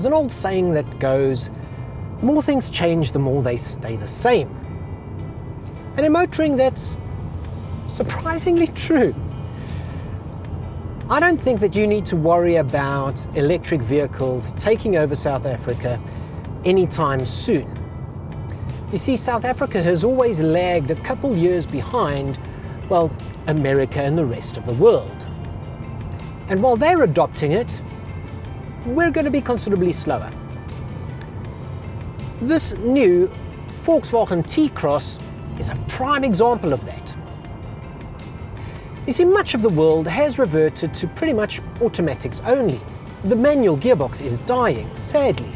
There's an old saying that goes, the more things change, the more they stay the same. And in motoring, that's surprisingly true. I don't think that you need to worry about electric vehicles taking over South Africa anytime soon. You see, South Africa has always lagged a couple years behind, well, America and the rest of the world. And while they're adopting it, we're going to be considerably slower. This new Volkswagen T-Cross is a prime example of that. You see, much of the world has reverted to pretty much automatics only. The manual gearbox is dying, sadly.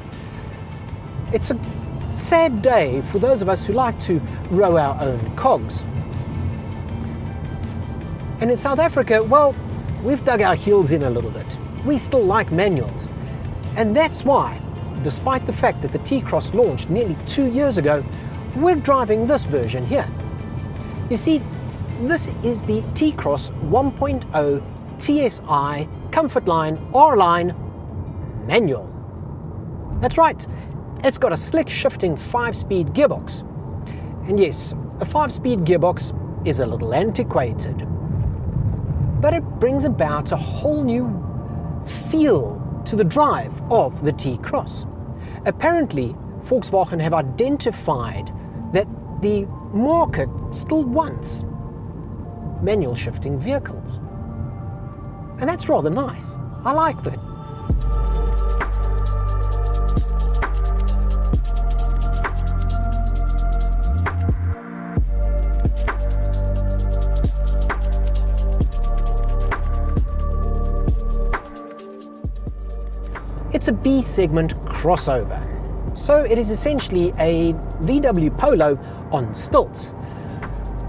It's a sad day for those of us who like to row our own cogs. And in South Africa, well, we've dug our heels in a little bit. We still like manuals. And that's why, despite the fact that the T-Cross launched nearly 2 years ago, we're driving this version here. You see, this is the T-Cross 1.0 TSI Comfortline R-Line manual. That's right. It's got a slick shifting 5-speed gearbox. And yes, a 5-speed gearbox is a little antiquated, but it brings about a whole new feel to the drive of the T-Cross. Apparently, Volkswagen have identified that the market still wants manual shifting vehicles. And that's rather nice. I like that. It's a B-segment crossover, so it is essentially a VW Polo on stilts.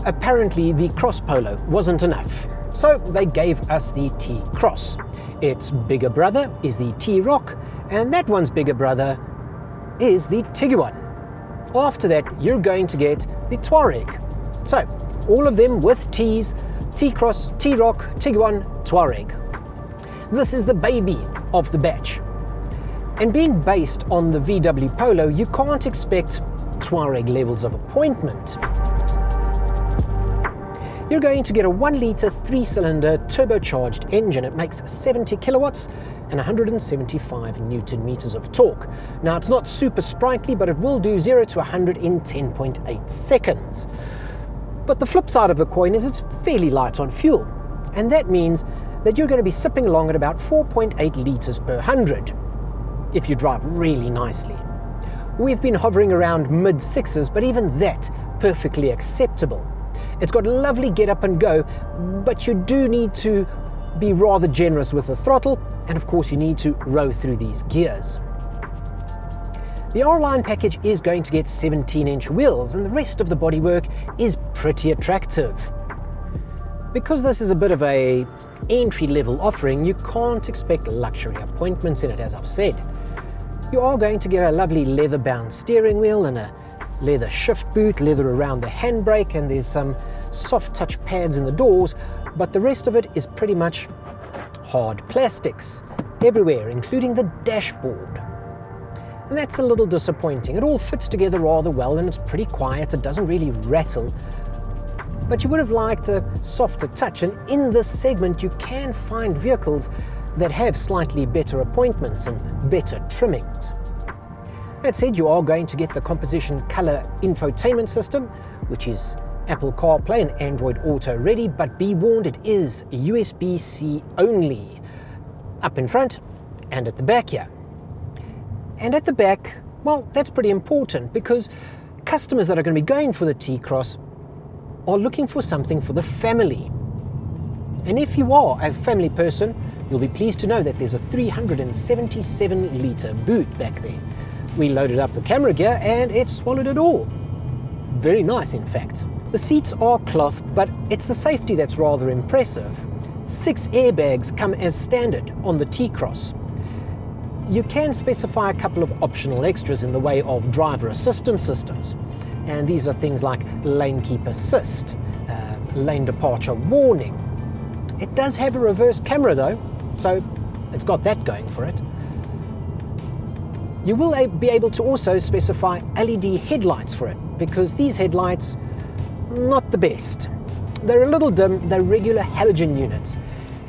Apparently the Cross Polo wasn't enough, so they gave us the T-Cross. Its bigger brother is the T-Roc, and that one's bigger brother is the Tiguan. After that, you're going to get the Touareg. So, all of them with T's: T-Cross, T-Roc, Tiguan, Touareg. This is the baby of the batch. And being based on the VW Polo, you can't expect Touareg levels of appointment. You're going to get a 1-litre 3-cylinder turbocharged engine. It makes 70 kilowatts and 175 newton meters of torque. Now, it's not super sprightly, but it will do 0 to 100 in 10.8 seconds. But the flip side of the coin is it's fairly light on fuel. And that means that you're going to be sipping along at about 4.8 litres per 100. If you drive really nicely. We've been hovering around mid-6s, but even that perfectly acceptable. It's got lovely get up and go, but you do need to be rather generous with the throttle, and of course you need to row through these gears. The R-Line package is going to get 17-inch wheels, and the rest of the bodywork is pretty attractive. Because this is a bit of a entry-level offering, you can't expect luxury appointments in it, as I've said. You are going to get a lovely leather-bound steering wheel and a leather shift boot, leather around the handbrake, and there's some soft touch pads in the doors, but the rest of it is pretty much hard plastics everywhere, including the dashboard. And that's a little disappointing. It all fits together rather well and it's pretty quiet, it doesn't really rattle. But you would have liked a softer touch, and in this segment you can find vehicles that have slightly better appointments and better trimmings. That said, you are going to get the composition color infotainment system, which is Apple CarPlay and Android Auto ready, but be warned, it is USB-C only, up in front and at the back here. And at the back, well, that's pretty important because customers that are going to be going for the T-Cross are looking for something for the family. And if you are a family person, you'll be pleased to know that there's a 377-litre boot back there. We loaded up the camera gear and it swallowed it all. Very nice, in fact. The seats are cloth, but it's the safety that's rather impressive. 6 airbags come as standard on the T-Cross. You can specify a couple of optional extras in the way of driver assistance systems. And these are things like lane keep assist, lane departure warning. It does have a reverse camera though, so it's got that going for it. You will be able to also specify LED headlights for it, because these headlights, not the best. They're a little dim, they're regular halogen units.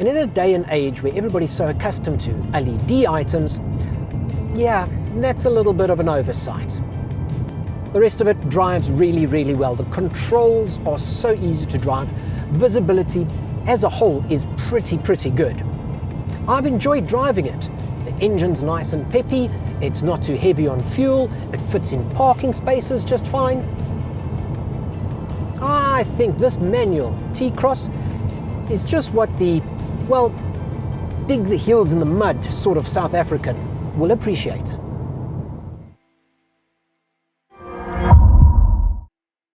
And in a day and age where everybody's so accustomed to LED items, yeah, that's a little bit of an oversight. The rest of it drives really, really well. The controls are so easy to drive. Visibility as a whole is pretty good. I've enjoyed driving it. The engine's nice and peppy, it's not too heavy on fuel, it fits in parking spaces just fine. I think this manual T-Cross is just what the, well, dig the heels in the mud sort of South African will appreciate.